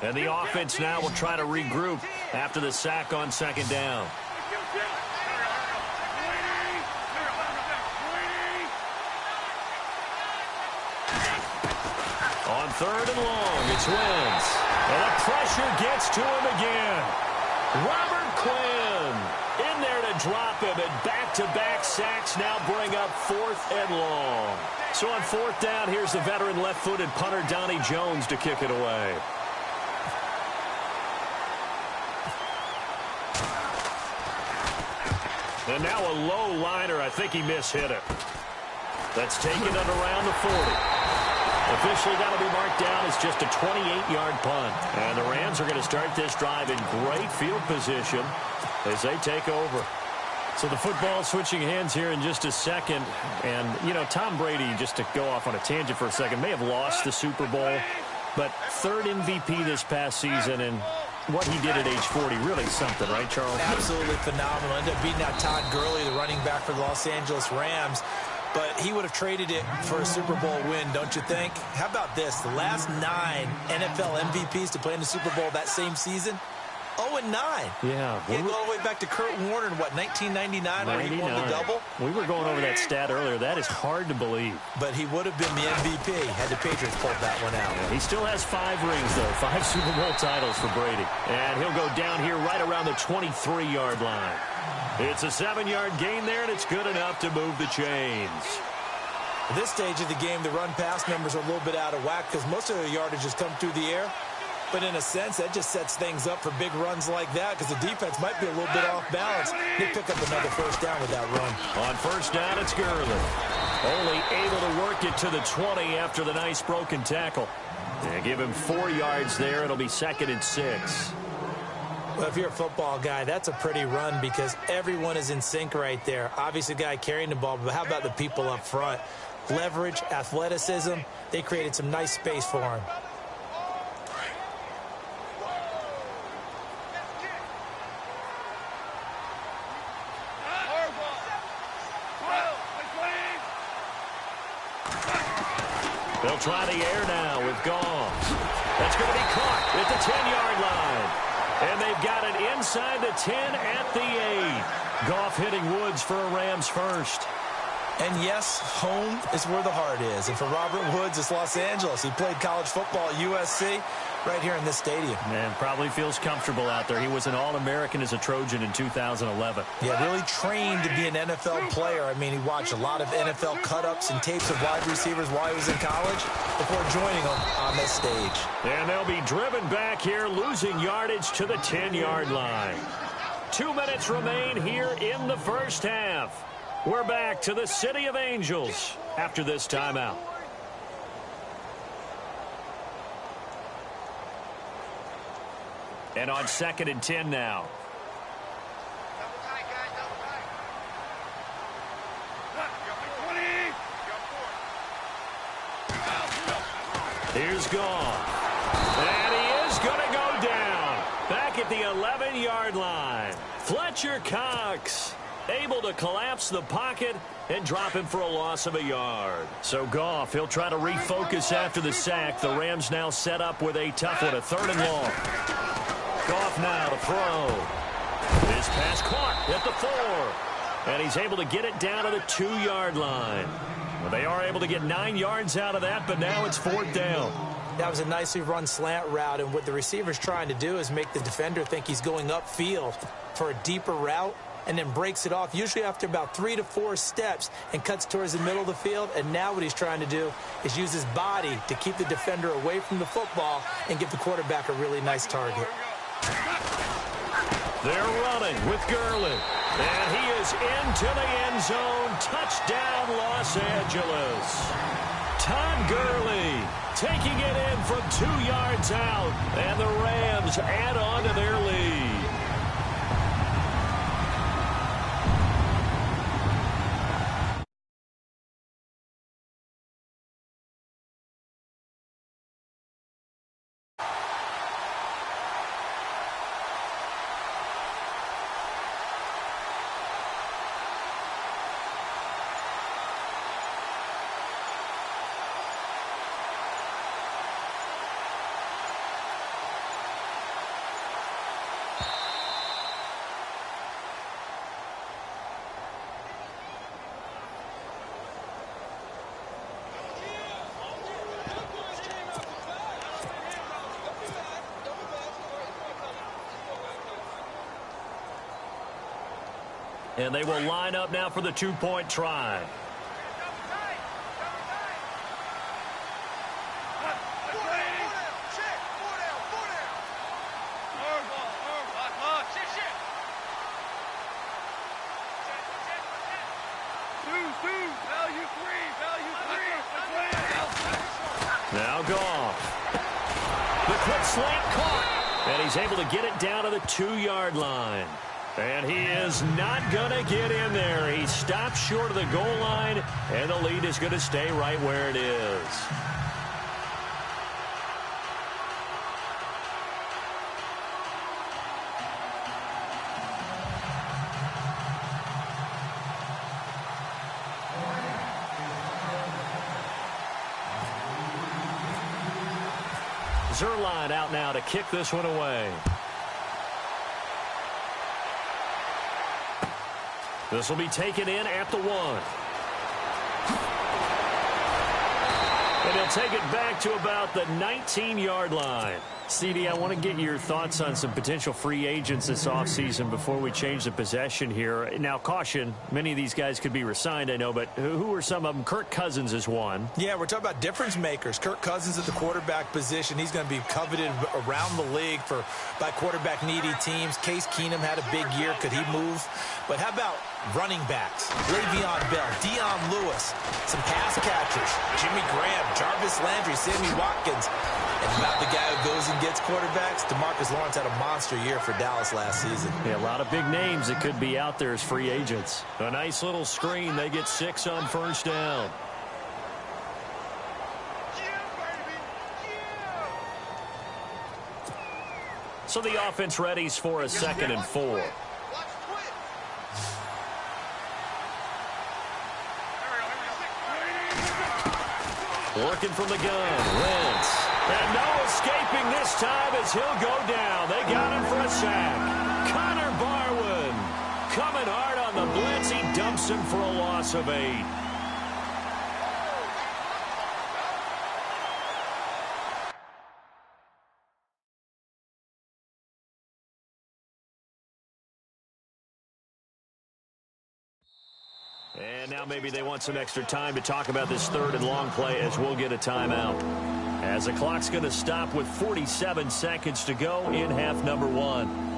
And the offense now will try to regroup after the sack on second down. On third and long, it's Wentz. And the pressure gets to him again. Robert Quinn in there to drop him, and back-to-back sacks now bring up fourth and long. So on fourth down, here's the veteran left-footed punter Donnie Jones to kick it away. And now a low liner. I think he mishit it. That's taken it around the 40. Officially got to be marked down as just a 28-yard punt. And the Rams are going to start this drive in great field position as they take over. So the football switching hands here in just a second. And, you know, Tom Brady, just to go off on a tangent for a second, may have lost the Super Bowl, but third MVP this past season, and what he did at age 40, really something, right, Charles? Absolutely phenomenal. Ended up beating out Todd Gurley, the running back for the Los Angeles Rams. But he would have traded it for a Super Bowl win, don't you think? How about this? The last 9 NFL MVPs to play in the Super Bowl that same season, 0-9. Yeah. He had to go all the way back to Kurt Warner in, what, 1999 when he won the double? We were going over that stat earlier. That is hard to believe. But he would have been the MVP had the Patriots pulled that one out. Yeah, he still has 5 rings, though. 5 Super Bowl titles for Brady. And he'll go down here right around the 23-yard line. It's a 7-yard gain there, and it's good enough to move the chains. At this stage of the game, the run-pass numbers are a little bit out of whack because most of the yardage has come through the air. But in a sense, that just sets things up for big runs like that because the defense might be a little bit off balance. They pick up another first down with that run. On first down, it's Gurley. Only able to work it to the 20 after the nice broken tackle. And give him 4 yards there. It'll be 2nd and 6. Well, if you're a football guy, that's a pretty run because everyone is in sync right there. Obviously, the guy carrying the ball, but how about the people up front? Leverage, athleticism, they created some nice space for him. They'll try the air now with Goff. That's going to be caught at the 10-yard line. And they've got it inside the 10 at the 8. Goff hitting Woods for a Rams first. And yes, home is where the heart is. And for Robert Woods, it's Los Angeles. He played college football at USC right here in this stadium. Man, probably feels comfortable out there. He was an All-American as a Trojan in 2011. Yeah, really trained to be an NFL player. I mean, he watched a lot of NFL cut-ups and tapes of wide receivers while he was in college before joining them on this stage. And they'll be driven back here, losing yardage to the 10-yard line. 2 minutes remain here in the first half. We're back to the City of Angels after this timeout. And on 2nd and 10 now. Here's Goff. And he is going to go down. Back at the 11-yard line. Fletcher Cox able to collapse the pocket and drop him for a loss of a yard. So Goff, he'll try to refocus after the sack. The Rams now set up with a tough one, a 3rd and long. Goff now to throw. This pass caught at the 4. And he's able to get it down to the 2-yard line. Well, they are able to get 9 yards out of that, but now it's 4th down. That was a nicely run slant route, and what the receiver's trying to do is make the defender think he's going upfield for a deeper route, and then breaks it off, usually after about 3 to 4 steps, and cuts towards the middle of the field. And now what he's trying to do is use his body to keep the defender away from the football and give the quarterback a really nice target. They're running with Gurley. And he is into the end zone. Touchdown, Los Angeles. Todd Gurley taking it in from 2 yards out. And the Rams add on to their lead. And they will line up now for the two-point try. Now Goff. The quick slant caught. And he's able to get it down to the 2-yard line. And he is not going to get in there. He stops short of the goal line, and the lead is going to stay right where it is. Zerline out now to kick this one away. This will be taken in at the 1. And he'll take it back to about the 19-yard line. CD, I want to get your thoughts on some potential free agents this offseason before we change the possession here. Now, caution, many of these guys could be re-signed, I know, but who are some of them? Kirk Cousins is one. Yeah, we're talking about difference makers. Kirk Cousins at the quarterback position. He's going to be coveted around the league by quarterback-needy teams. Case Keenum had a big year. Could he move? But how about running backs? Le'Veon Bell, Dion Lewis, some pass catchers, Jimmy Graham, Jarvis Landry, Sammy Watkins. And about the guy who goes and gets quarterbacks, DeMarcus Lawrence had a monster year for Dallas last season. Yeah, a lot of big names that could be out there as free agents. A nice little screen. They get 6 on first down. So the offense readies for a 2nd and 4. Working from the gun, Wentz. And no escaping this time as he'll go down. They got him for a sack. Connor Barwin coming hard on the blitz. He dumps him for a loss of 8. And now maybe they want some extra time to talk about this 3rd and long play as we'll get a timeout. As the clock's going to stop with 47 seconds to go in half number 1.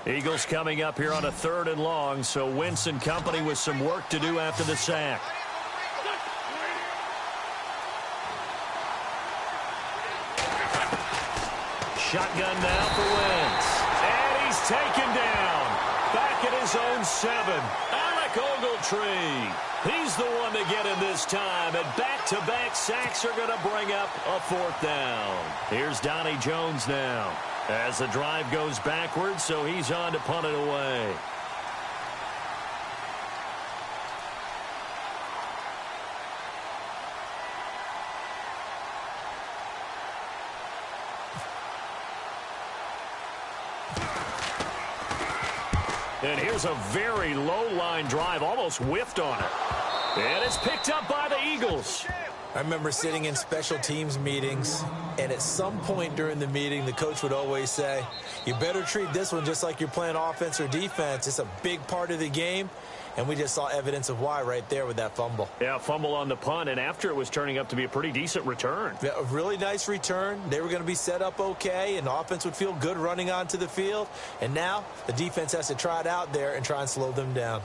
Eagles coming up here on a 3rd and long, so Wentz and company with some work to do after the sack. Shotgun now for Wentz. And he's taken down. Back at his own 7. Alec Ogletree. He's the one to get him this time. And back-to-back sacks are going to bring up a 4th down. Here's Donnie Jones now. As the drive goes backwards, so he's on to punt it away. And here's a very low-line drive, almost whiffed on it. And it's picked up by the Eagles. I remember sitting in special teams meetings, and at some point during the meeting, the coach would always say, you better treat this one just like you're playing offense or defense. It's a big part of the game, and we just saw evidence of why right there with that fumble. Yeah, fumble on the punt, and after it was turning up to be a pretty decent return. Yeah, a really nice return. They were going to be set up okay, and the offense would feel good running onto the field. And now the defense has to try it out there and try and slow them down.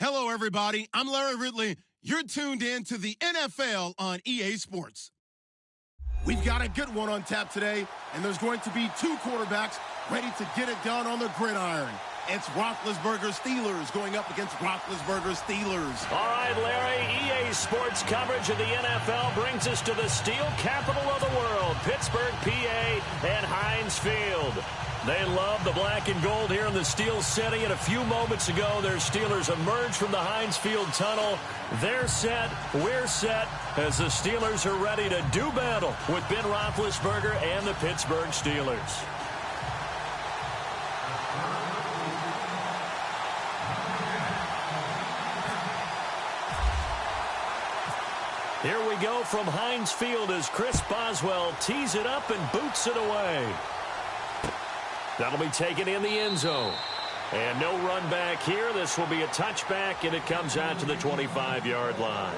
Hello, everybody. I'm Larry Ridley. You're tuned in to the NFL on EA Sports. We've got a good one on tap today, and there's going to be two quarterbacks ready to get it done on the gridiron. It's Roethlisberger Steelers going up against Roethlisberger Steelers. All right, Larry, EA Sports coverage of the NFL brings us to the steel capital of the world, Pittsburgh, PA, and Heinz Field. They love the black and gold here in the Steel City, and a few moments ago, their Steelers emerged from the Heinz Field tunnel. They're set, we're set, as the Steelers are ready to do battle with Ben Roethlisberger and the Pittsburgh Steelers. Here we go from Heinz Field as Chris Boswell tees it up and boots it away. That'll be taken in the end zone. And no run back here. This will be a touchback, and it comes out to the 25-yard line.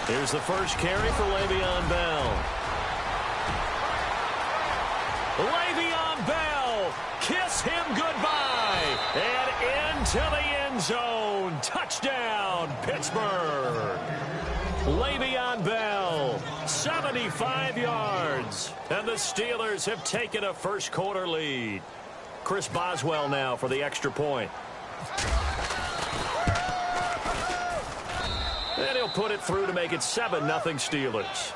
Here's the first carry for Le'Veon Bell. Le'Veon Bell, kiss him goodbye. And into the end zone. Touchdown, Pittsburgh. Le'Veon Bell, 75 yards. And the Steelers have taken a first quarter lead. Chris Boswell now for the extra point. And he'll put it through to make it 7-0 Steelers.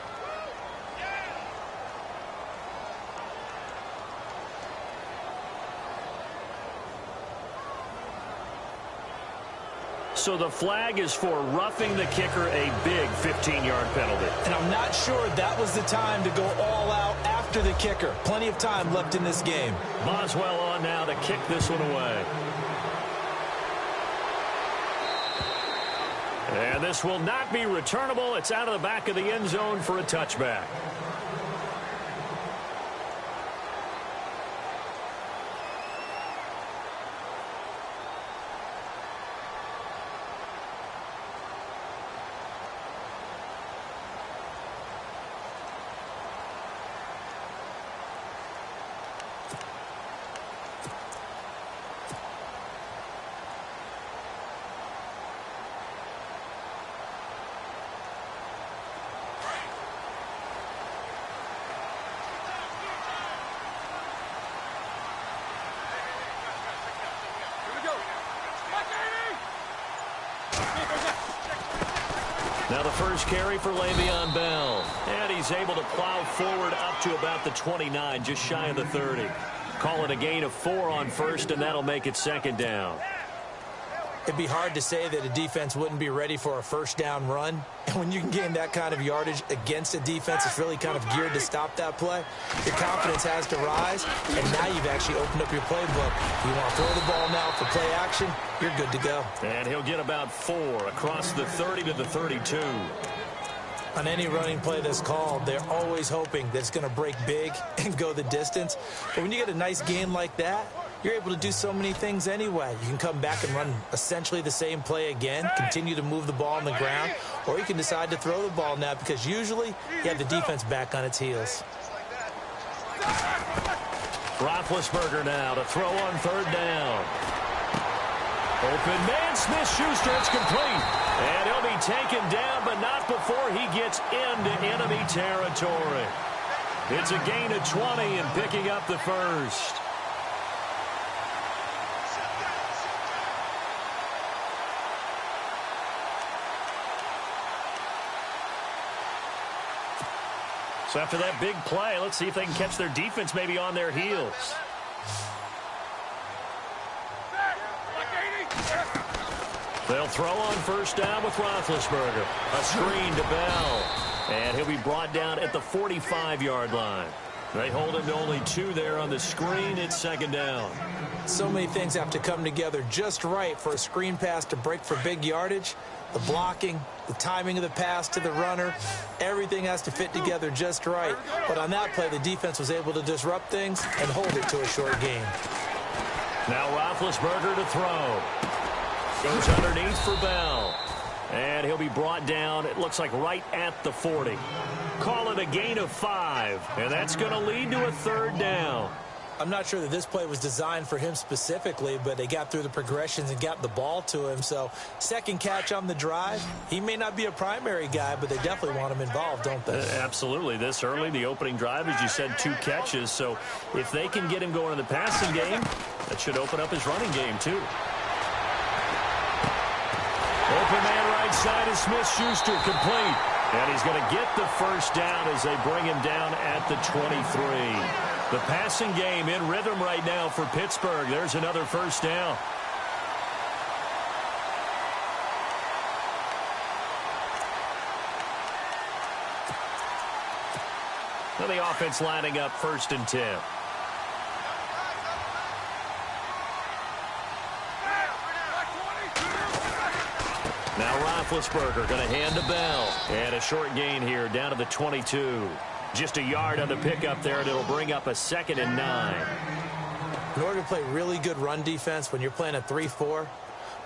So the flag is for roughing the kicker, a big 15-yard penalty. And I'm not sure that was the time to go all out after the kicker. Plenty of time left in this game. Boswell on now to kick this one away. And this will not be returnable. It's out of the back of the end zone for a touchback. Now the first carry for Le'Veon Bell. And he's able to plow forward up to about the 29, just shy of the 30. Call it a gain of 4 on first, and that'll make it second down. It'd be hard to say that a defense wouldn't be ready for a first down run. And when you can gain that kind of yardage against a defense that's really kind of geared to stop that play, your confidence has to rise, and now you've actually opened up your playbook. You want to throw the ball now for play action, you're good to go. And he'll get about 4 across the 30 to the 32. On any running play that's called, they're always hoping that it's going to break big and go the distance. But when you get a nice gain like that, you're able to do so many things anyway. You can come back and run essentially the same play again, continue to move the ball on the ground, or you can decide to throw the ball now because usually you have the defense back on its heels. Roethlisberger now to throw on third down. Open man, Smith-Schuster, it's complete. And he'll be taken down, but not before he gets into enemy territory. It's a gain of 20 and picking up the first. So after that big play, let's see if they can catch their defense maybe on their heels. They'll throw on first down with Roethlisberger. A screen to Bell. And he'll be brought down at the 45-yard line. They hold him to only 2 there on the screen. It's second down. So many things have to come together just right for a screen pass to break for big yardage. The blocking, the timing of the pass to the runner, everything has to fit together just right. But on that play, the defense was able to disrupt things and hold it to a short gain. Now Roethlisberger to throw. Goes underneath for Bell. And he'll be brought down, it looks like right at the 40. Call it a gain of 5. And that's going to lead to a third down. I'm not sure that this play was designed for him specifically, but they got through the progressions and got the ball to him. So second catch on the drive. He may not be a primary guy, but they definitely want him involved, don't they? Absolutely. This early, the opening drive, as you said, 2 catches. So if they can get him going in the passing game, that should open up his running game too. Open man right side is Smith-Schuster, complete. And he's going to get the first down as they bring him down at the 23. The passing game in rhythm right now for Pittsburgh. There's another first down. Now the offense lining up 1st and 10. Now Roethlisberger going to hand to Bell. And a short gain here down to the 22. Just a yard on the pickup there, and it'll bring up a 2nd and 9. In order to play really good run defense when you're playing a 3-4,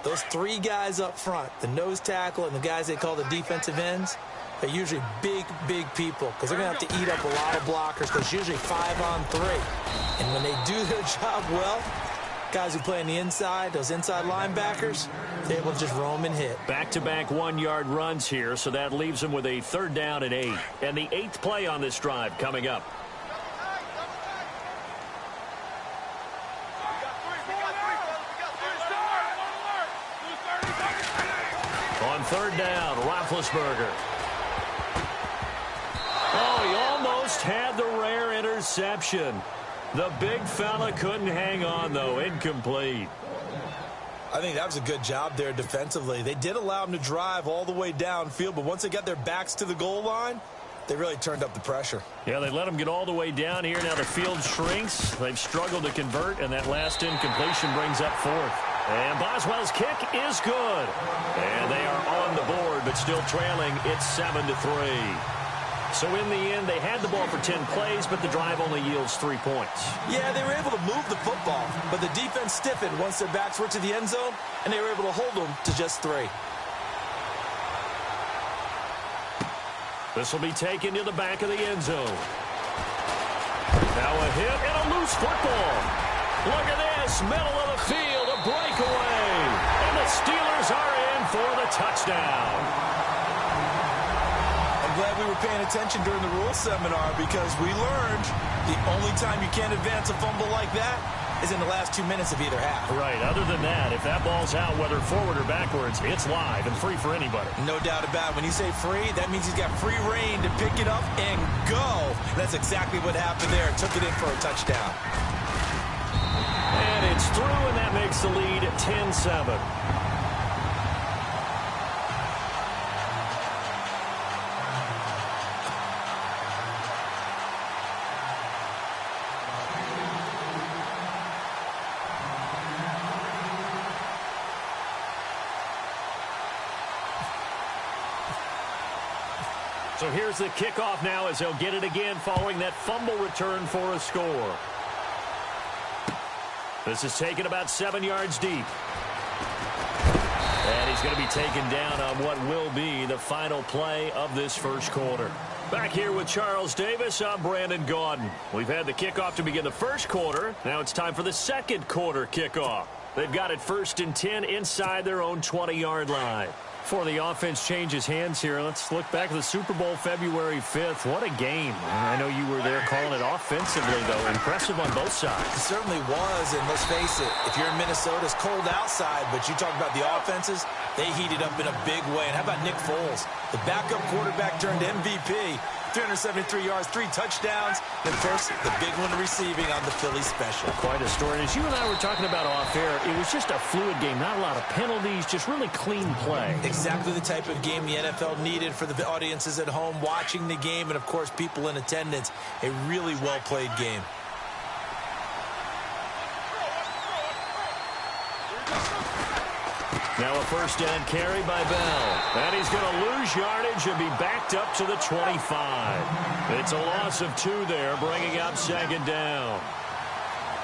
those 3 guys up front, the nose tackle and the guys they call the defensive ends, they're usually big, big people because they're going to have to eat up a lot of blockers because it's usually 5 on 3. And when they do their job well, guys who play on the inside, those inside linebackers, they're able to just roam and hit. Back-to-back 1-yard runs here, so that leaves them with a 3rd down and 8. And the 8th play on this drive coming up. On 3rd down, Roethlisberger. Oh, he almost had the rare interception. The big fella couldn't hang on, though. Incomplete. I think that was a good job there defensively. They did allow him to drive all the way downfield, but once they got their backs to the goal line, they really turned up the pressure. Yeah, they let him get all the way down here. Now the field shrinks. They've struggled to convert, and that last incompletion brings up 4th. And Boswell's kick is good. And they are on the board, but still trailing. It's 7-3. So in the end, they had the ball for 10 plays, but the drive only yields 3 points. Yeah, they were able to move the football, but the defense stiffened once their backs were to the end zone, and they were able to hold them to just 3. This will be taken to the back of the end zone. Now a hit and a loose football. Look at this, middle of the field, a breakaway. And the Steelers are in for the touchdown. Glad we were paying attention during the rules seminar because we learned the only time you can't advance a fumble like that is in the last 2 minutes of either half. Right. Other than that, if that ball's out, whether forward or backwards, it's live and free for anybody. No doubt about it. When you say free, that means he's got free reign to pick it up and go. That's exactly what happened there. Took it in for a touchdown. And it's through, and that makes the lead 10-7. So here's the kickoff now as they'll get it again following that fumble return for a score. This is taken about 7 yards deep. And he's going to be taken down on what will be the final play of this first quarter. Back here with Charles Davis, I'm Brandon Gaudin. We've had the kickoff to begin the first quarter. Now it's time for the second quarter kickoff. They've got it 1st and 10 inside their own 20-yard line. Before the offense changes hands here, let's look back at the Super Bowl February 5th. What a game. I know you were there calling it offensively, though. Impressive on both sides. It certainly was, and let's face it, if you're in Minnesota, it's cold outside, but you talk about the offenses, they heated up in a big way. And how about Nick Foles? The backup quarterback turned MVP. 373 yards, 3 touchdowns. And, of course, the big one receiving on the Philly special. Quite a story. And as you and I were talking about off air, it was just a fluid game. Not a lot of penalties, just really clean play. Exactly the type of game the NFL needed for the audiences at home watching the game and, of course, people in attendance. A really well-played game. Now a first down carry by Bell. And he's going to lose yardage and be backed up to the 25. It's a loss of 2 there, bringing up 2nd down.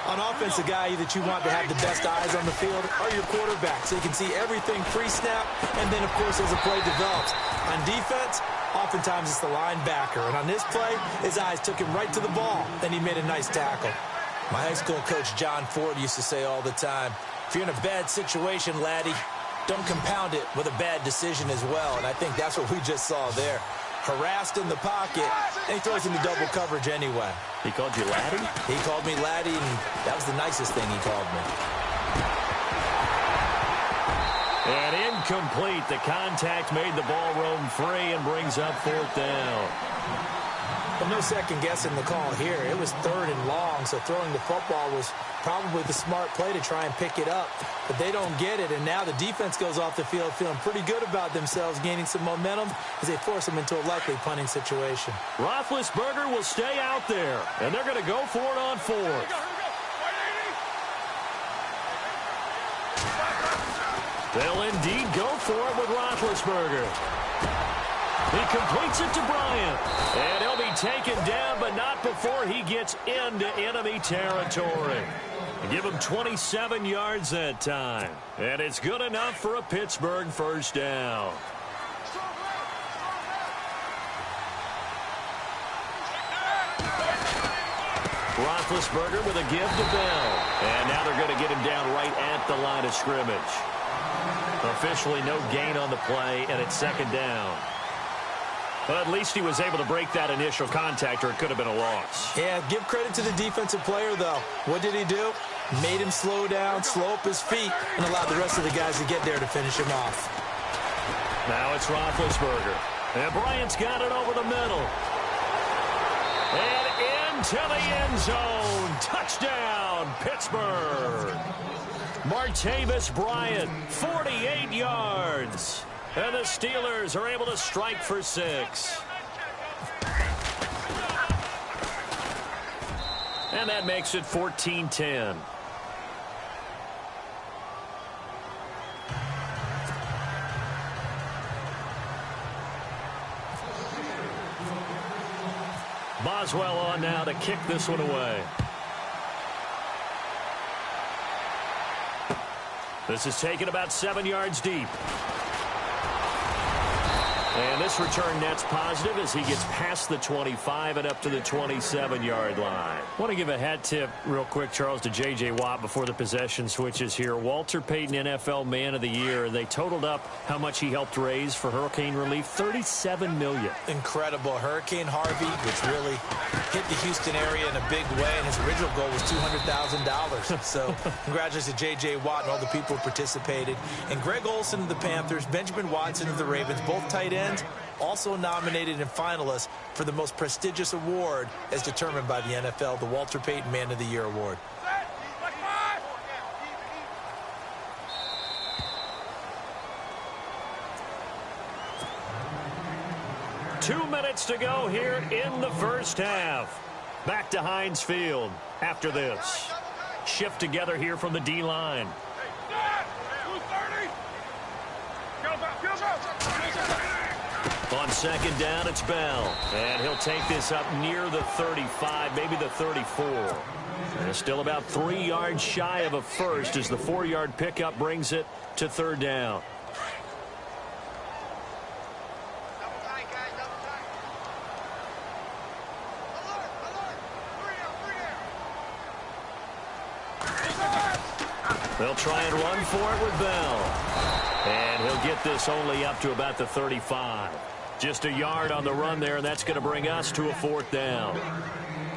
On offense, the guy that you want to have the best eyes on the field are your quarterbacks. So you can see everything pre-snap, and then, of course, as the play develops. On defense, oftentimes it's the linebacker. And on this play, his eyes took him right to the ball, and he made a nice tackle. My high school coach, John Ford, used to say all the time, if you're in a bad situation, laddie, don't compound it with a bad decision as well. And I think that's what we just saw there. Harassed in the pocket, and he throws into double coverage anyway. He called you laddie? He called me laddie, and that was the nicest thing he called me. And incomplete. The contact made the ball roam free and brings up 4th down. But no second guessing the call here. It was 3rd and long, so throwing the football was probably the smart play to try and pick it up. But they don't get it, and now the defense goes off the field feeling pretty good about themselves, gaining some momentum as they force them into a likely punting situation. Roethlisberger will stay out there, and they're going to go for it on 4th. They'll indeed go for it with Roethlisberger. He completes it to Bryant. And he'll be taken down, but not before he gets into enemy territory. Give him 27 yards that time. And it's good enough for a Pittsburgh first down. Roethlisberger with a give to Bell. And now they're going to get him down right at the line of scrimmage. Officially no gain on the play, and it's 2nd down. But at least he was able to break that initial contact, or it could have been a loss. Yeah, give credit to the defensive player, though. What did he do? Made him slow down, slow up his feet, and allowed the rest of the guys to get there to finish him off. Now it's Roethlisberger. And Bryant's got it over the middle. And into the end zone. Touchdown, Pittsburgh. Martavis Bryant, 48 yards. And the Steelers are able to strike for 6. And that makes it 14-10. Boswell on now to kick this one away. This is taken about 7 yards deep. And this return net's positive as he gets past the 25 and up to the 27-yard line. I want to give a hat tip real quick, Charles, to J.J. Watt before the possession switches here. Walter Payton, NFL Man of the Year. They totaled up how much he helped raise for hurricane relief, $37 million. Incredible. Hurricane Harvey, which really hit the Houston area in a big way, and his original goal was $200,000. So congratulations to J.J. Watt and all the people who participated. And Greg Olsen of the Panthers, Benjamin Watson of the Ravens, both tight ends, also nominated and finalists for the most prestigious award as determined by the NFL, the Walter Payton Man of the Year Award. Two minutes to go here in the first half. Back to Heinz Field after this. Shift together here from the D-line. On second down, it's Bell. And he'll take this up near the 35, maybe the 34. And still about 3 yards shy of a first as the 4-yard pickup brings it to third down. They'll try and run for it with Bell. And he'll get this only up to about the 35. Just a yard on the run there, and that's going to bring us to a fourth down.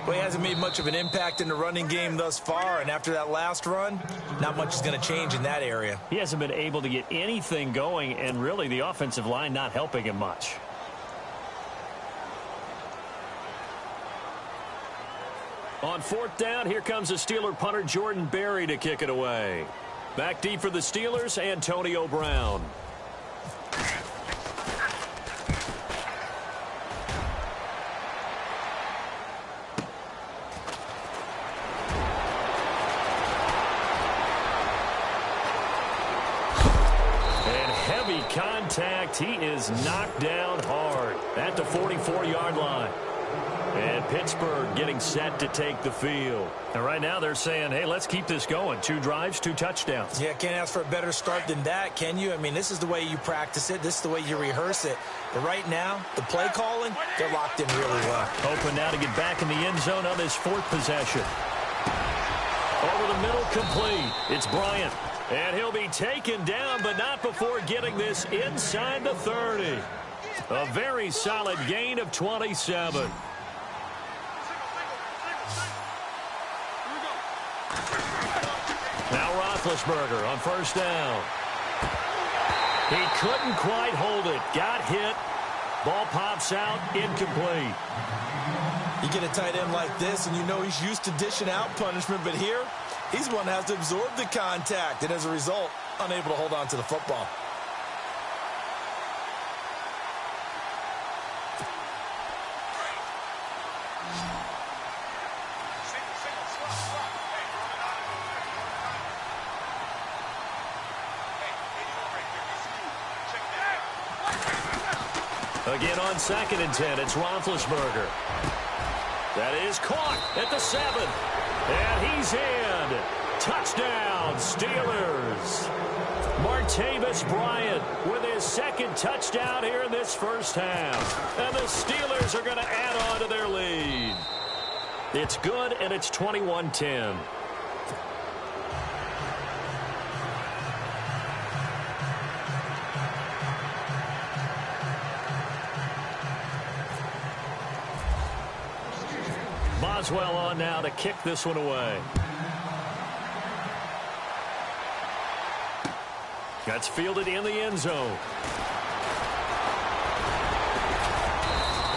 Well, he hasn't made much of an impact in the running game thus far, and after that last run, not much is going to change in that area. He hasn't been able to get anything going, and really the offensive line not helping him much. On fourth down, here comes the Steeler punter Jordan Berry to kick it away. Back deep for the Steelers, Antonio Brown. And heavy contact. He is knocked down hard at the 44-yard line. And Pittsburgh getting set to take the field. And right now they're saying, hey, let's keep this going. 2 drives, 2 touchdowns. Yeah, can't ask for a better start than that, can you? I mean, this is the way you practice it. This is the way you rehearse it. But right now, the play calling, they're locked in really well. Open now to get back in the end zone on this 4th possession. Over the middle, complete. It's Bryant. And he'll be taken down, but not before getting this inside the 30. A very solid gain of 27. Now Roethlisberger on first down. He couldn't quite hold it. Got hit. Ball pops out. Incomplete. You get a tight end like this, and you know he's used to dishing out punishment, but here, he's one that has to absorb the contact, and as a result, unable to hold on to the football. Again on 2nd and 10, it's Roethlisberger. That is caught at the 7. And he's in. Touchdown, Steelers. Martavis Bryant with his 2nd touchdown here in this first half. And the Steelers are going to add on to their lead. It's good, and it's 21-10. Boswell on now to kick this one away. That's fielded in the end zone.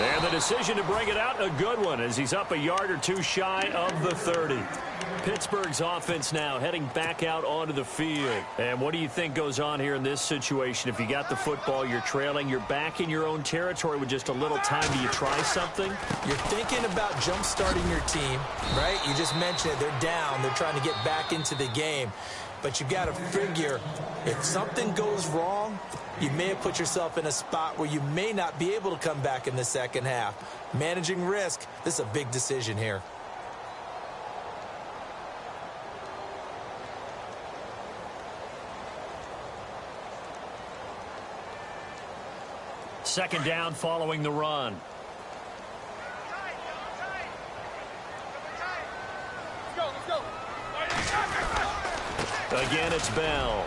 And the decision to bring it out, a good one, as he's up a yard or 2 shy of the 30. Pittsburgh's offense now heading back out onto the field. And what do you think goes on here in this situation? If you got the football, you're trailing, you're back in your own territory with just a little time. Do you try something? You're thinking about jump-starting your team, right? You just mentioned it. They're down. They're trying to get back into the game. But you got to figure, if something goes wrong, you may have put yourself in a spot where you may not be able to come back in the second half. Managing risk, this is a big decision here. Second down following the run. Again, it's Bell.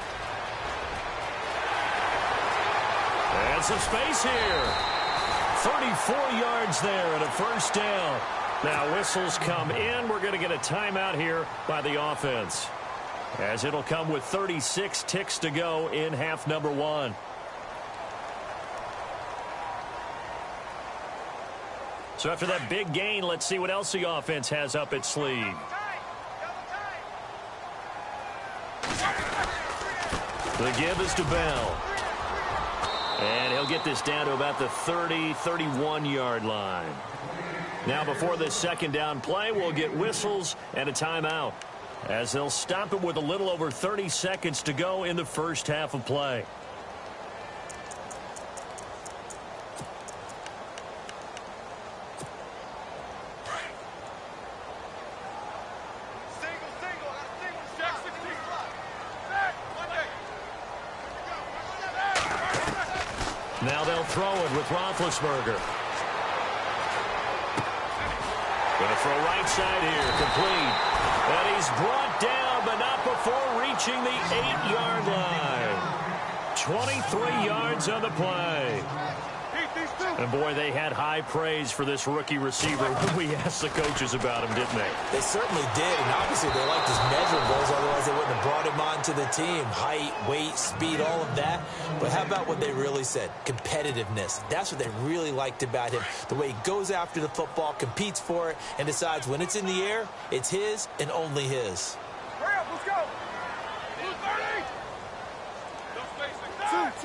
And some space here. 34 yards there and a first down. Now whistles come in. We're going to get a timeout here by the offense, as it'll come with 36 ticks to go in half number 1. So after that big gain, let's see what else the offense has up its sleeve. The give is to Bell. And he'll get this down to about the 30, 31-yard line. Now before this second down play, we'll get whistles and a timeout, as they'll stop it with a little over 30 seconds to go in the first half of play. Now they'll throw it with Roethlisberger. Going to throw right side here, complete. And he's brought down, but not before reaching the 8-yard line. 23 yards on the play. And, boy, they had high praise for this rookie receiver when we asked the coaches about him, didn't they? They certainly did, and obviously they liked his measurables, otherwise they wouldn't have brought him onto the team. Height, weight, speed, all of that. But how about what they really said? Competitiveness. That's what they really liked about him. The way he goes after the football, competes for it, and decides when it's in the air, it's his and only his. Hurry up, let's go.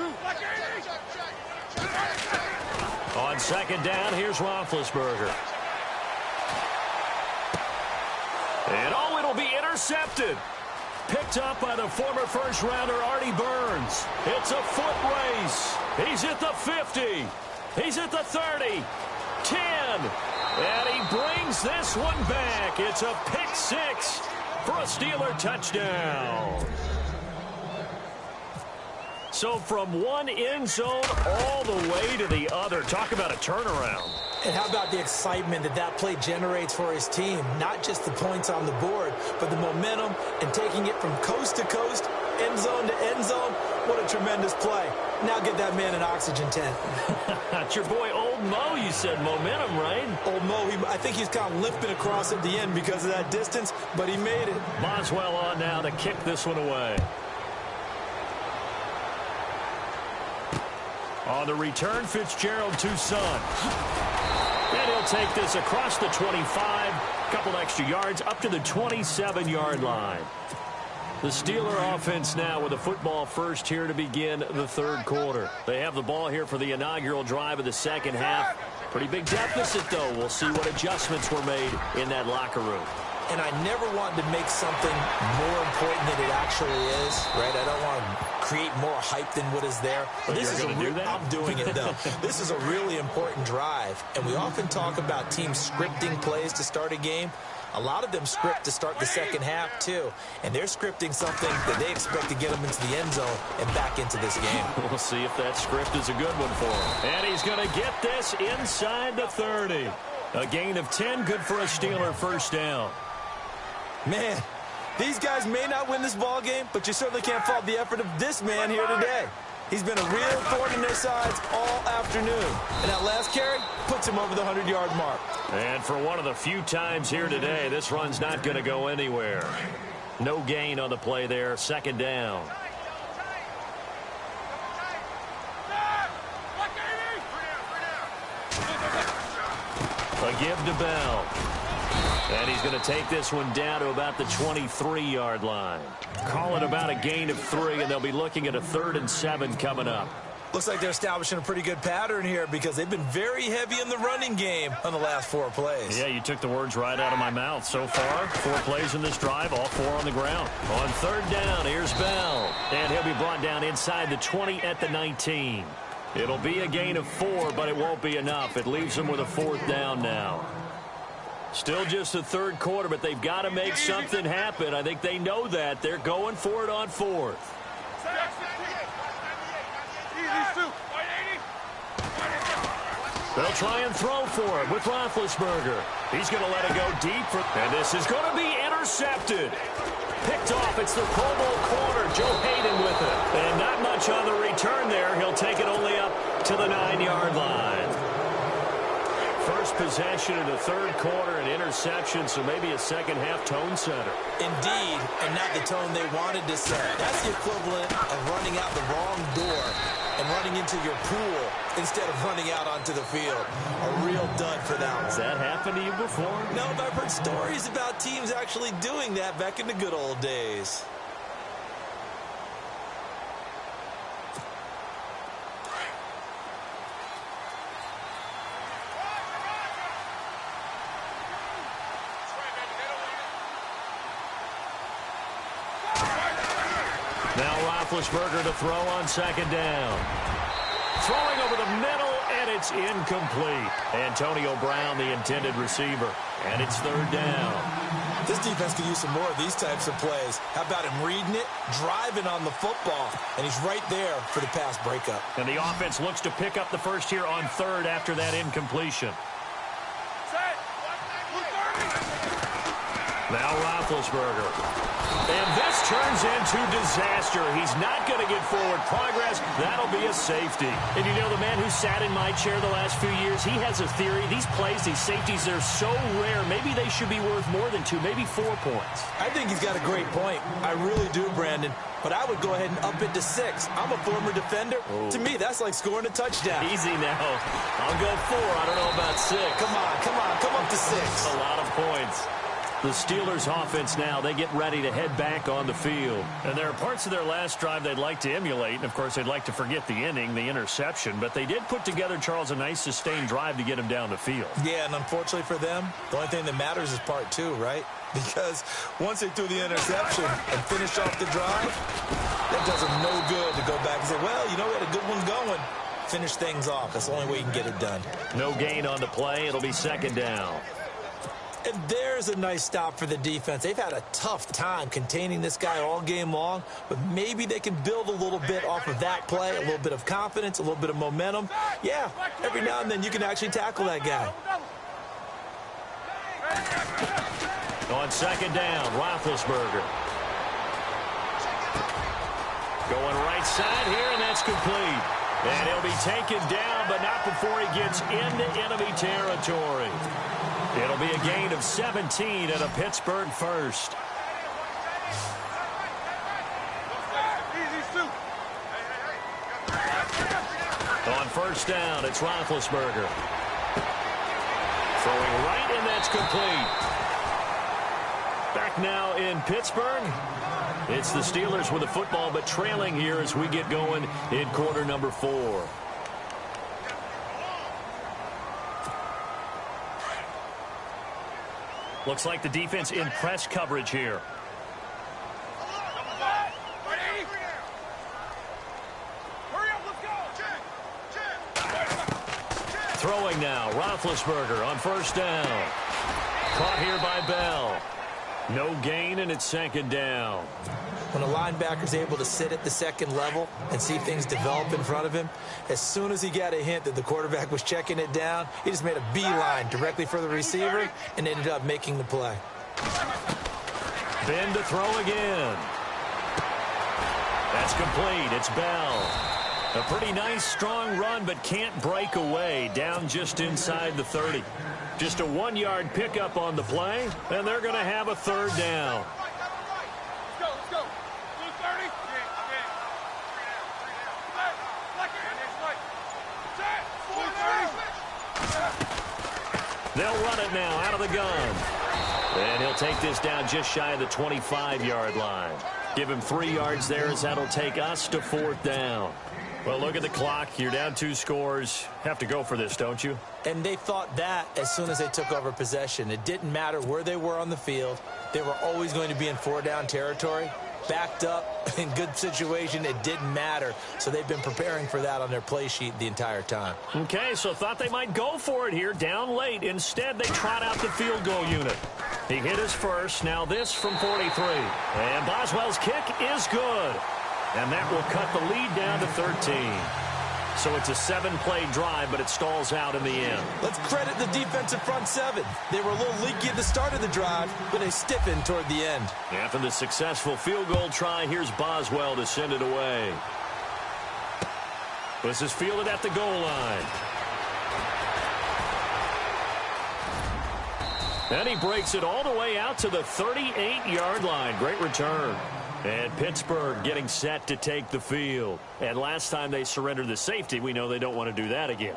2-2. On second down, here's Roethlisberger. And, oh, it'll be intercepted. Picked up by the former first-rounder Artie Burns. It's a foot race. He's at the 50. He's at the 30. 10. And he brings this one back. It's a pick six for a Steeler touchdown. So from one end zone all the way to the other. Talk about a turnaround. And how about the excitement that that play generates for his team? Not just the points on the board, but the momentum and taking it from coast to coast, end zone to end zone. What a tremendous play. Now get that man an oxygen tent. It's your boy Old Mo, you said. Momentum, right? Old Mo, I think he's kind of limping across at the end because of that distance, but he made it. Boswell on now to kick this one away. On the return, Fitzgerald to Son. And he'll take this across the 25, couple extra yards, up to the 27-yard line. The Steeler offense now with a football first here to begin the third quarter. They have the ball here for the inaugural drive of the second half. Pretty big deficit, though. We'll see what adjustments were made in that locker room. And I never wanted to make something more important than it actually is, right? I don't want to create more hype than what is there. But this is do that? I'm doing it, though. This is a really important drive. And we often talk about teams scripting plays to start a game. A lot of them script to start the second half, too. And they're scripting something that they expect to get them into the end zone and back into this game. We'll see if that script is a good one for him. And he's going to get this inside the 30. A gain of 10, good for a Steeler first down. Man, these guys may not win this ball game, but you certainly can't fault the effort of this man here today. He's been a real thorn in their sides all afternoon. And that last carry puts him over the 100-yard mark. And for one of the few times here today, this run's not going to go anywhere. No gain on the play there, second down. A give to Bell. And he's going to take this one down to about the 23-yard line. Call it about a gain of 3, and they'll be looking at a 3rd and 7 coming up. Looks like they're establishing a pretty good pattern here because they've been very heavy in the running game on the last 4 plays. Yeah, you took the words right out of my mouth. So far, 4 plays in this drive, all 4 on the ground. On 3rd down, here's Bell. And he'll be brought down inside the 20 at the 19. It'll be a gain of 4, but it won't be enough. It leaves them with a 4th down now. Still just the third quarter, but they've got to make something happen. I think they know that. They're going for it on 4th. They'll try and throw for it with Roethlisberger. He's going to let it go deep. And this is going to be intercepted. Picked off. It's the Pro Bowl corner, Joe Hayden with it. And not much on the return there. He'll take it only up to the 9-yard line. First possession in the third quarter, an interception, so maybe a second-half tone setter. Indeed, and not the tone they wanted to set. That's the equivalent of running out the wrong door and running into your pool instead of running out onto the field. A real dud for them. Has that happened to you before? No, but I've heard stories about teams actually doing that back in the good old days. Now Roethlisberger to throw on second down. Throwing over the middle, and it's incomplete. Antonio Brown, the intended receiver. And it's 3rd down. This defense could use some more of these types of plays. How about him reading it, driving on the football, and he's right there for the pass breakup. And the offense looks to pick up the first here on third after that incompletion. Now Roethlisberger. And this turns into disaster. He's not going to get forward progress. That'll be a safety. And you know, the man who sat in my chair the last few years, he has a theory. These plays, these safeties, they're so rare. Maybe they should be worth more than 2, maybe 4 points. I think he's got a great point. I really do, Brandon. But I would go ahead and up it to 6. I'm a former defender. Oh. To me, that's like scoring a touchdown. Easy now. I'll go 4. I don't know about 6. Come up to 6. That's a lot of points. The Steelers offense now, they get ready to head back on the field. And there are parts of their last drive they'd like to emulate. And, of course, they'd like to forget the inning, the interception. But they did put together, Charles, a nice sustained drive to get him down the field. Yeah, and unfortunately for them, the only thing that matters is part 2, right? Because once they threw the interception and finished off the drive, that does them no good to go back and say, well, you know, we had a good one going. Finish things off. That's the only way you can get it done. No gain on the play. It'll be second down. And there's a nice stop for the defense. They've had a tough time containing this guy all game long, but maybe they can build a little bit off of that play, a little bit of confidence, a little bit of momentum. Yeah, every now and then you can actually tackle that guy. On second down, Roethlisberger. Going right side here, and that's complete. And he'll be taken down, but not before he gets into enemy territory. It'll be a gain of 17 and a Pittsburgh first. On first down, it's Roethlisberger. Throwing right, and that's complete. Back now in Pittsburgh. It's the Steelers with the football, but trailing here as we get going in quarter number 4. Looks like the defense in press coverage here. Throwing now, Roethlisberger on first down. Caught here by Bell. No gain, and it's second down. When a linebacker's able to sit at the second level and see things develop in front of him, as soon as he got a hint that the quarterback was checking it down, he just made a beeline directly for the receiver and ended up making the play. Ben to throw again. That's complete. It's Bell. A pretty nice, strong run, but can't break away. Down just inside the 30. Just a 1-yard pickup on the play, and they're going to have a third down. Let's go. Blue 30. They'll run it now out of the gun. And he'll take this down just shy of the 25-yard line. Give him 3 yards there as that'll take us to fourth down. Well, look at the clock. You're down 2 scores. Have to go for this, don't you? And they thought that as soon as they took over possession. It didn't matter where they were on the field. They were always going to be in 4-down territory. Backed up, in good situation, it didn't matter. So they've been preparing for that on their play sheet the entire time. Okay, so thought they might go for it here, down late. Instead, they trot out the field goal unit. He hit his first. Now this from 43. And Boswell's kick is good. And that will cut the lead down to 13. So it's a 7-play drive, but it stalls out in the end. Let's credit the defensive front 7. They were a little leaky at the start of the drive, but they stiffened toward the end. After the successful field goal try, here's Boswell to send it away. This is fielded at the goal line. And he breaks it all the way out to the 38-yard line. Great return. And Pittsburgh getting set to take the field. And last time they surrendered the safety, we know they don't want to do that again.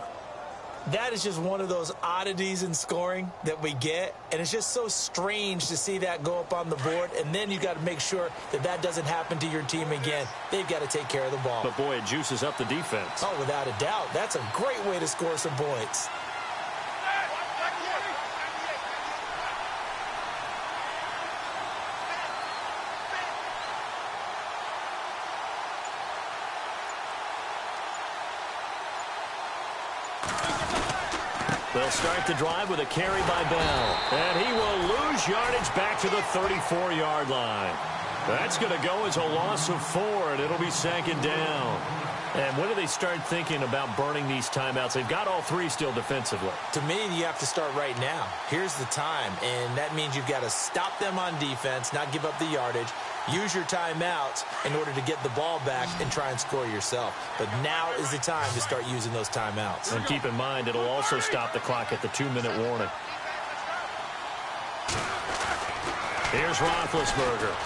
That is just one of those oddities in scoring that we get. And it's just so strange to see that go up on the board. And then you got to make sure that that doesn't happen to your team again. They've got to take care of the ball. But, boy, it juices up the defense. Oh, without a doubt. That's a great way to score some points. They'll start the drive with a carry by Bell. And he will lose yardage back to the 34-yard line. That's going to go as a loss of 4, and it'll be 2nd down. And when do they start thinking about burning these timeouts? They've got all 3 still defensively. To me, you have to start right now. Here's the time, and that means you've got to stop them on defense, not give up the yardage, use your timeouts in order to get the ball back and try and score yourself. But now is the time to start using those timeouts. And keep in mind, it'll also stop the clock at the 2-minute warning. Here's Roethlisberger.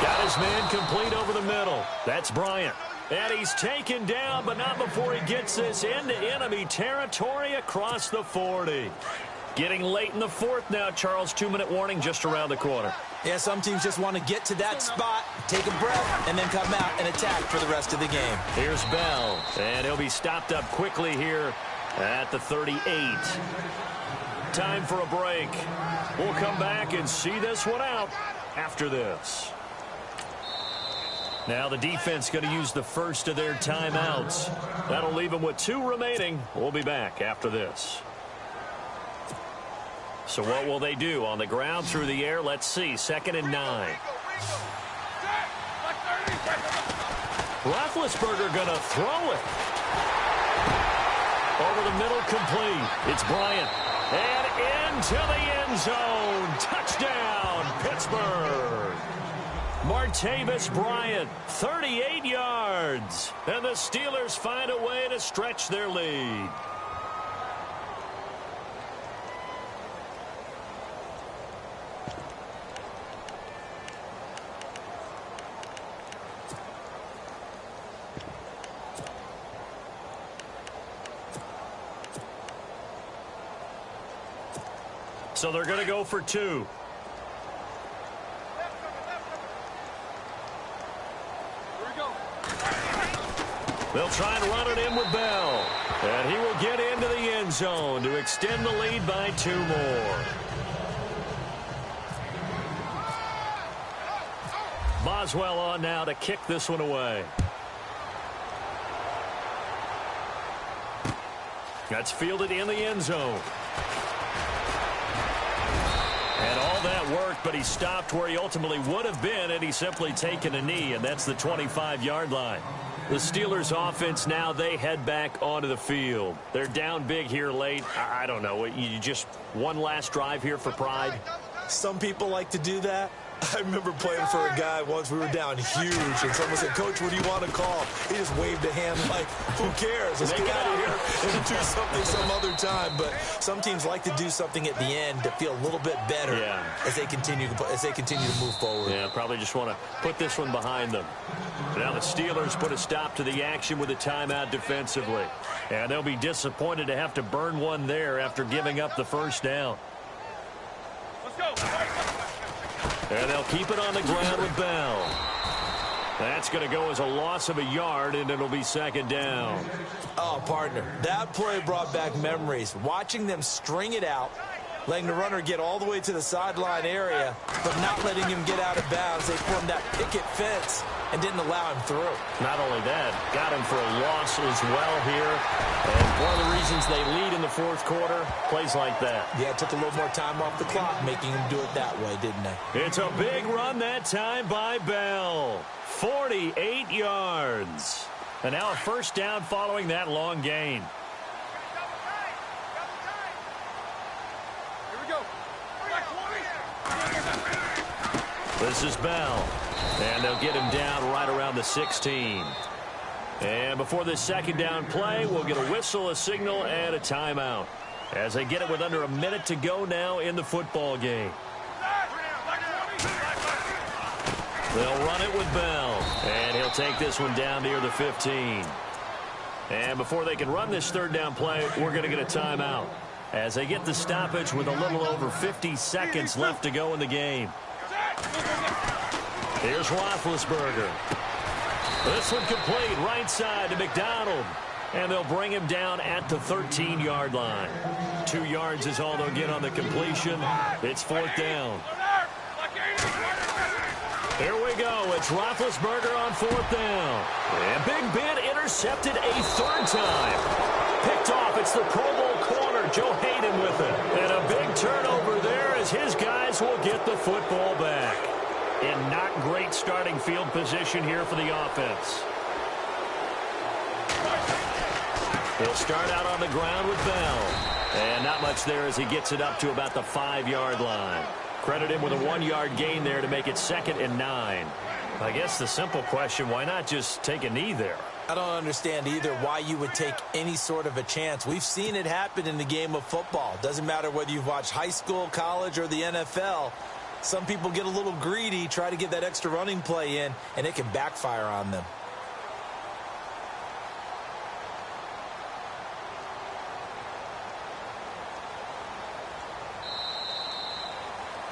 Got his man complete over the middle. That's Bryant. And he's taken down, but not before he gets this into enemy territory across the 40. Getting late in the 4th now, Charles. 2-minute warning just around the corner. Yeah, some teams just want to get to that spot, take a breath, and then come out and attack for the rest of the game. Here's Bell, and he'll be stopped up quickly here at the 38. Time for a break. We'll come back and see this one out after this. Now the defense going to use the first of their timeouts. That'll leave them with 2 remaining. We'll be back after this. So what will they do? On the ground, through the air? Let's see. 2nd and 9. Roethlisberger going to throw it. Over the middle, complete. It's Bryant. And into the end zone. Touchdown, Pittsburgh. Martavis Bryant, 38 yards. And the Steelers find a way to stretch their lead. So they're going to go for 2. They'll try and run it in with Bell. And he will get into the end zone to extend the lead by 2 more. Boswell on now to kick this one away. That's fielded in the end zone. And all that worked, but he stopped where he ultimately would have been had he simply taken a knee, and that's the 25-yard line. The Steelers offense now, they head back onto the field. They're down big here late. I don't know. You just one last drive here for pride? Some people like to do that. I remember playing for a guy once. We were down huge, and someone said, "Coach, what do you want to call?" He just waved a hand like, who cares? Let's get out of here and do something some other time. But some teams like to do something at the end to feel a little bit better as they continue to move forward. Yeah, probably just want to put this one behind them. Now the Steelers put a stop to the action with a timeout defensively. And they'll be disappointed to have to burn one there after giving up the first down. Let's go. And they'll keep it on the ground with Bell. That's going to go as a loss of a yard, and it'll be 2nd down. Oh, partner, that play brought back memories. Watching them string it out, letting the runner get all the way to the sideline area, but not letting him get out of bounds. They formed that picket fence and didn't allow him through. Not only that, got him for a loss as well here. And one of the reasons they lead in the 4th quarter, plays like that. Yeah, it took a little more time off the clock, making him do it that way, didn't they? It's a big run that time by Bell. 48 yards. And now a first down following that long gain. Here we go. This is Bell. And they'll get him down right around the 16. And before this 2nd down play, we'll get a whistle, a signal, and a timeout. As they get it with under a minute to go now in the football game. They'll run it with Bell. And he'll take this one down near the 15. And before they can run this 3rd down play, we're going to get a timeout. As they get the stoppage with a little over 50 seconds left to go in the game. Here's Roethlisberger. This one complete, right side to McDonald. And they'll bring him down at the 13-yard line. 2 yards is all they'll get on the completion. It's 4th down. Here we go. It's Roethlisberger on 4th down. And Big Ben intercepted a 3rd time. Picked off. It's the Pro Bowl corner, Joe Hayden, with it. And a big turnover there as his guys will get the football back. In not great starting field position here for the offense. He'll start out on the ground with Bell. And not much there as he gets it up to about the 5-yard line. Credit him with a 1-yard gain there to make it 2nd and 9. I guess the simple question, why not just take a knee there? I don't understand either why you would take any sort of a chance. We've seen it happen in the game of football. Doesn't matter whether you've watched high school, college, or the NFL. Some people get a little greedy, try to get that extra running play in, and it can backfire on them.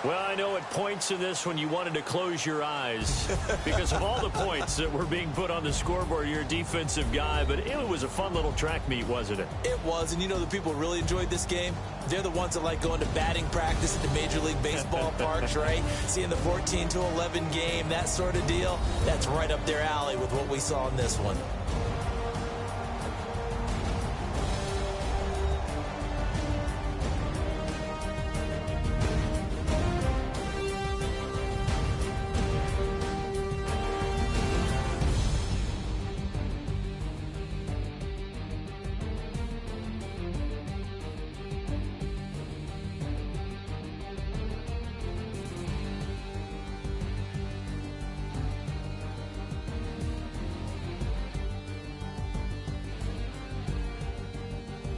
Well, I know at points in this when you wanted to close your eyes because of all the points that were being put on the scoreboard. You're a defensive guy, but it was a fun little track meet, wasn't it? It was, and you know the people really enjoyed this game? They're the ones that like going to batting practice at the Major League Baseball parks, right? Seeing the 14-11 game, that sort of deal. That's right up their alley with what we saw in this one.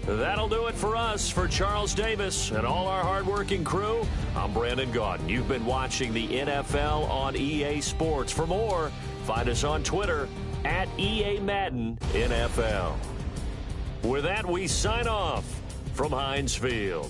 That'll do it for us. For Charles Davis and all our hardworking crew, I'm Brandon Gaudin. You've been watching the NFL on EA Sports. For more, find us on Twitter at EA Madden NFL. With that, we sign off from Heinz Field.